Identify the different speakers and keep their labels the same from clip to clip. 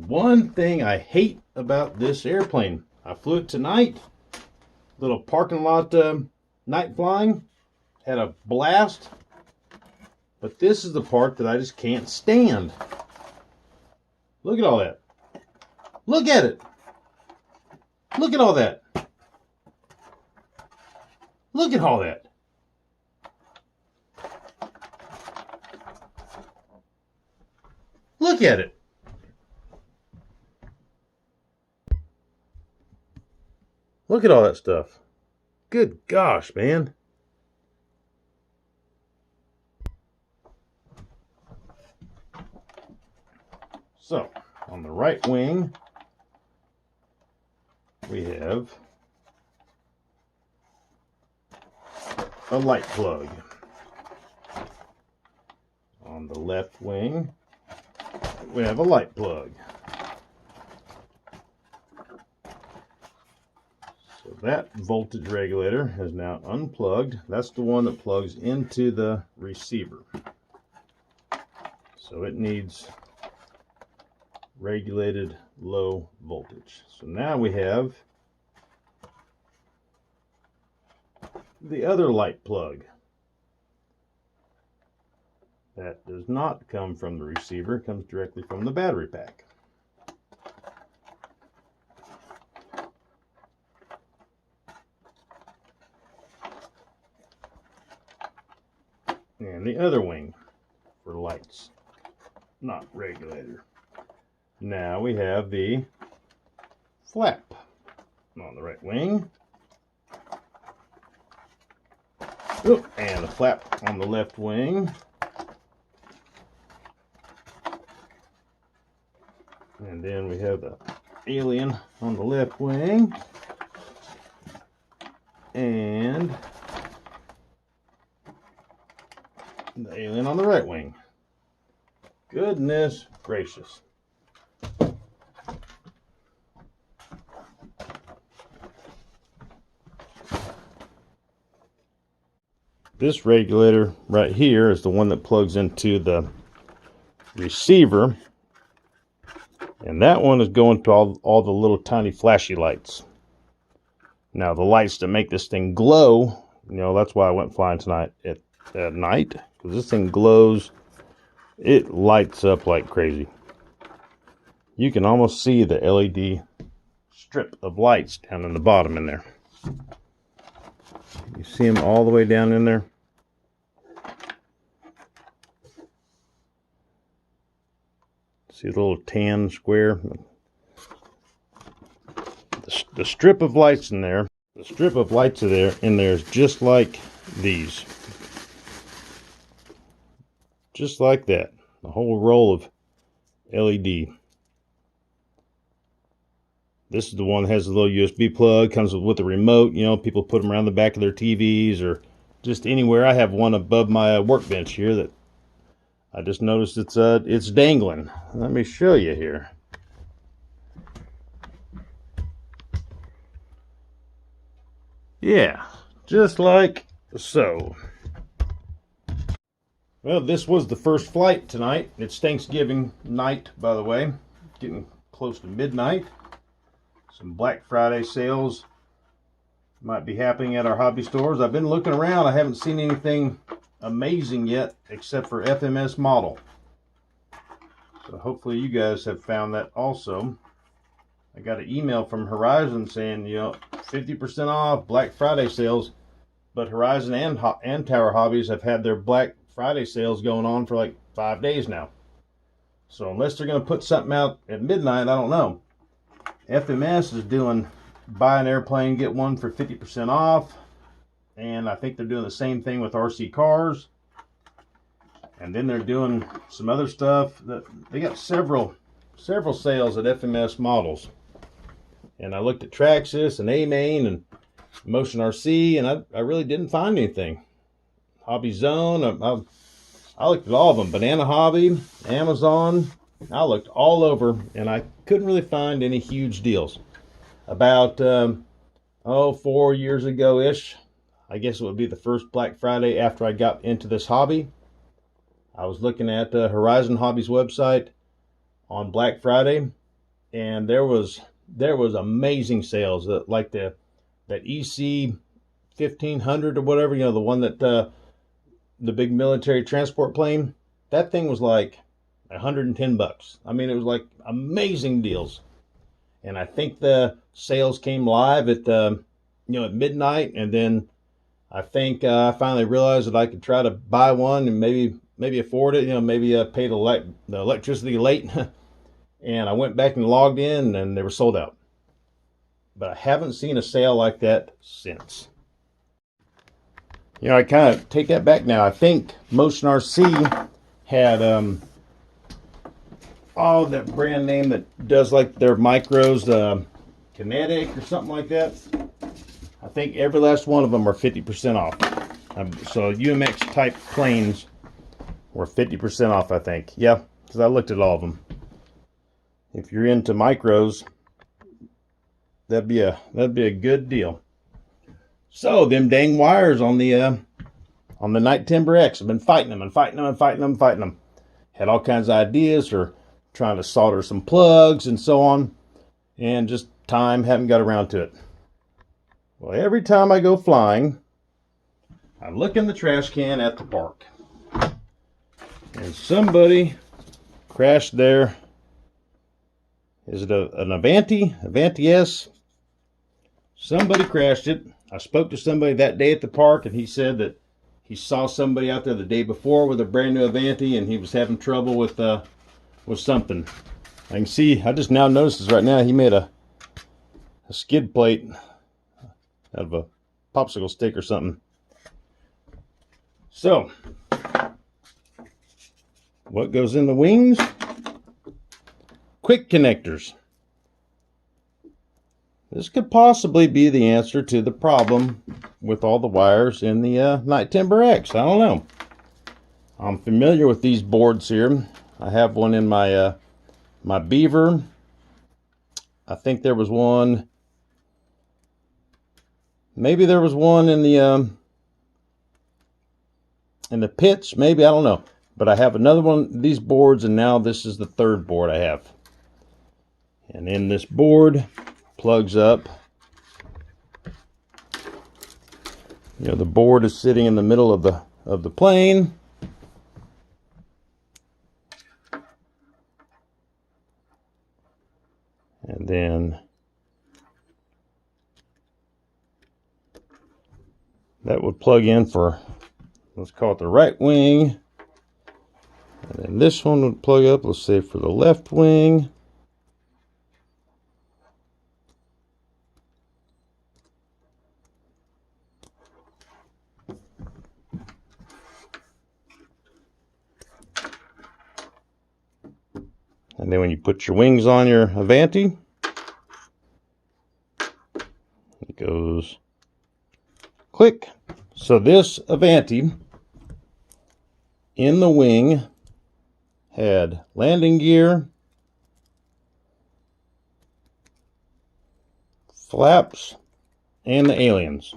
Speaker 1: one thing I hate about this airplane. I flew it tonight. Little parking lot night flying. Had a blast. But this is the part that I just can't stand. Look at all that. Look at it. Look at all that. Look at all that. Look at it. Look at all that stuff. Good gosh, man. So, on the right wing, we have a light plug. On the left wing, we have a light plug. So that voltage regulator is now unplugged. That's the one that plugs into the receiver. So it needs regulated low voltage. So now we have the other light plug. That does not come from the receiver, it comes directly from the battery pack. And the other wing for lights, not regulator. Now we have the flap on the right wing. Oh, and the flap on the left wing. And then we have the alien on the left wing. And the alien on the right wing. Goodness gracious. This regulator right here is the one that plugs into the receiver. And that one is going to all the little tiny flashy lights. Now the lights that make this thing glow, you know, that's why I went flying tonight at night. Because this thing glows. It lights up like crazy. You can almost see the LED strip of lights down in the bottom in there. You see them all the way down in there. See the little tan square? The strip of lights in there. The strip of lights in there is just like these. Just like that. The whole roll of LED. This is the one that has a little USB plug. Comes with a remote. You know, people put them around the back of their TVs or just anywhere. I have one above my workbench here that I just noticed it's dangling. Let me show you here. Yeah, just like so. Well, this was the first flight tonight. It's Thanksgiving night, by the way. Getting close to midnight. Some Black Friday sales might be happening at our hobby stores. I've been looking around. I haven't seen anything amazing yet except for FMS model. So hopefully you guys have found that also. I got an email from Horizon saying, you know, 50% off Black Friday sales. But Horizon and Tower Hobbies have had their Black Friday sales going on for like 5 days now. So unless they're going to put something out at midnight, I don't know. FMS is doing buy an airplane, get one for 50% off. And I think they're doing the same thing with RC cars. And then they're doing some other stuff. They got several sales at FMS models. And I looked at Traxxas and A-Main and Motion RC, and I really didn't find anything. Hobby Zone, I looked at all of them. Banana Hobby, Amazon. I looked all over, and I couldn't really find any huge deals. About 4 years ago-ish, I guess it would be the first Black Friday after I got into this hobby. I was looking at Horizon Hobbies website on Black Friday, and there was amazing sales, like that EC 1500 or whatever, the one that the big military transport plane. That thing was like $110. I mean, it was like amazing deals. And I think the sales came live at at midnight, and then I think I finally realized that I could try to buy one and maybe afford it. Maybe pay the electricity late. And I went back and logged in, and they were sold out. But I haven't seen a sale like that since. I kind of take that back now. I think Motion RC had that brand name that does like their micros, Kinetic or something like that. I think every last one of them are 50% off. So UMX type planes were 50% off, I think. Yeah, because I looked at all of them. If you're into micros, that'd be a good deal. So them dang wires on the Night Timber X, I've been fighting them. Had all kinds of ideas for trying to solder some plugs and so on, and just haven't got around to it. Well, every time I go flying, I look in the trash can at the park, and somebody crashed there. Is it an Avanti S? Somebody crashed it. I spoke to somebody that day at the park, and he said that he saw somebody out there the day before with a brand new Avanti, and he was having trouble with something. I can see, I just now noticed this right now, he made a skid plate out of a popsicle stick or something. So, what goes in the wings? Quick connectors. This could possibly be the answer to the problem with all the wires in the Night Timber X. I don't know. I'm familiar with these boards here. I have one in my my Beaver. I think there was one. Maybe there was one in the Pitch. Maybe, I don't know. But I have another one of these boards, and now this is the third board I have. And in this board plugs up. The board is sitting in the middle of the plane. And then that would plug in for, let's call it the right wing. And then this one would plug up, let's say, for the left wing. And then when you put your wings on your Avanti, it goes click. So this Avanti in the wing had landing gear, flaps, and the aliens.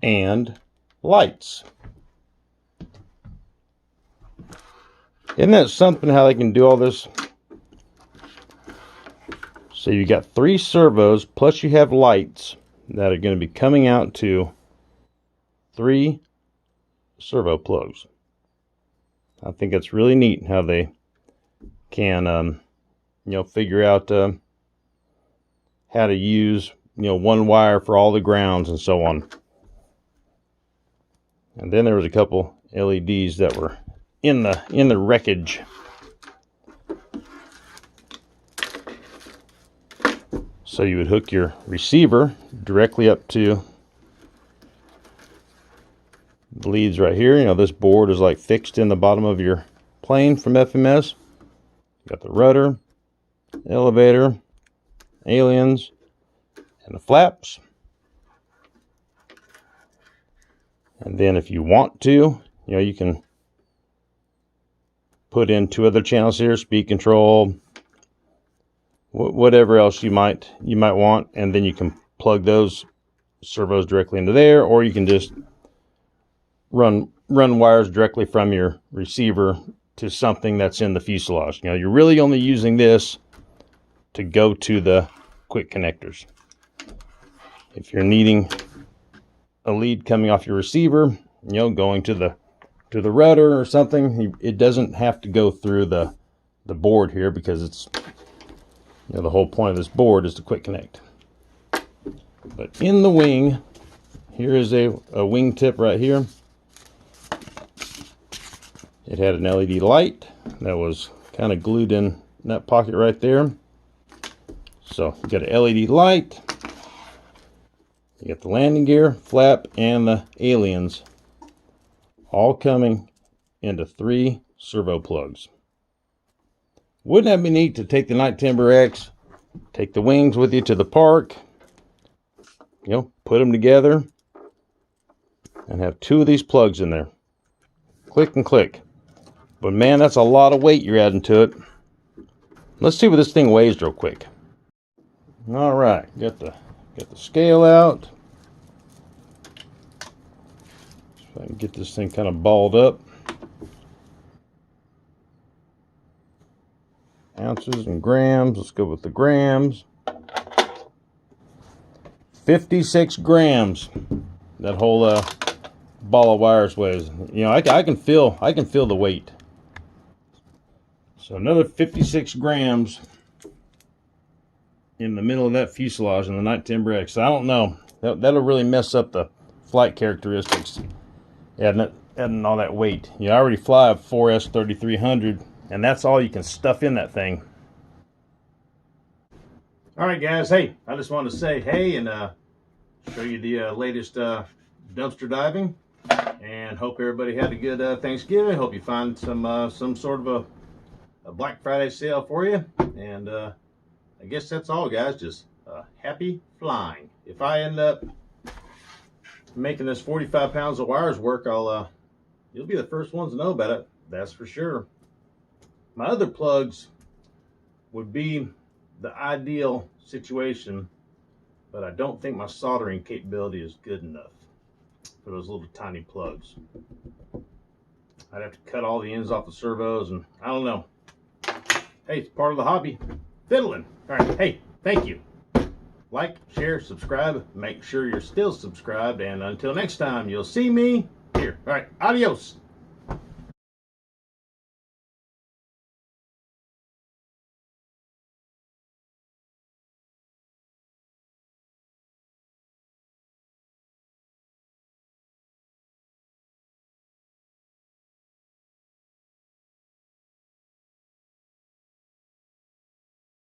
Speaker 1: And lights. Isn't that something how they can do all this? So you got 3 servos, plus you have lights that are going to be coming out to 3 servo plugs. I think that's really neat how they can, figure out how to use, one wire for all the grounds and so on. And then there was a couple LEDs that were in the wreckage. So you would hook your receiver directly up to the leads right here. This board is like fixed in the bottom of your plane from FMS. You got the rudder, elevator, aliens, and the flaps. And then if you want to, you can put in 2 other channels here, speed control, whatever else you might want, and then you can plug those servos directly into there, or you can just run wires directly from your receiver to something that's in the fuselage. You know, you're really only using this to go to the quick connectors. If you're needing a lead coming off your receiver, you know, going to the rudder or something, it doesn't have to go through the board here, because it's, you know, the whole point of this board is to quick connect. But in the wing, here is a wing tip right here. It had an LED light that was kind of glued in that pocket right there. So you got an LED light, you got the landing gear, flap, and the aliens, all coming into 3 servo plugs. Wouldn't that be neat to take the Night Timber X, take the wings with you to the park, you know, put them together, and have 2 of these plugs in there. Click and click. But man, that's a lot of weight you're adding to it. Let's see what this thing weighs real quick. All right, got the scale out. So I can get this thing kind of balled up. Ounces and grams. Let's go with the grams. 56 grams. That whole ball of wires weighs. You know, I can feel the weight. So another 56 grams in the middle of that fuselage in the Night Timber X. I don't know. That'll really mess up the flight characteristics. Adding all that weight. You know, I already fly a 4S 3300, and that's all you can stuff in that thing. All right, guys. Hey, I just wanted to say hey and show you the latest dumpster diving, and hope everybody had a good Thanksgiving. Hope you find some sort of a Black Friday sale for you, and I guess that's all, guys. Just happy flying. If I end up making this 45 pounds of wires work, you'll be the first ones to know about it. That's for sure. My other plugs would be the ideal situation, but I don't think my soldering capability is good enough for those little tiny plugs. I'd have to cut all the ends off the servos, and I don't know. Hey, it's part of the hobby. Fiddling. All right. Hey, thank you. Like, share, subscribe. Make sure you're still subscribed. And until next time, you'll see me here. All right. Adios.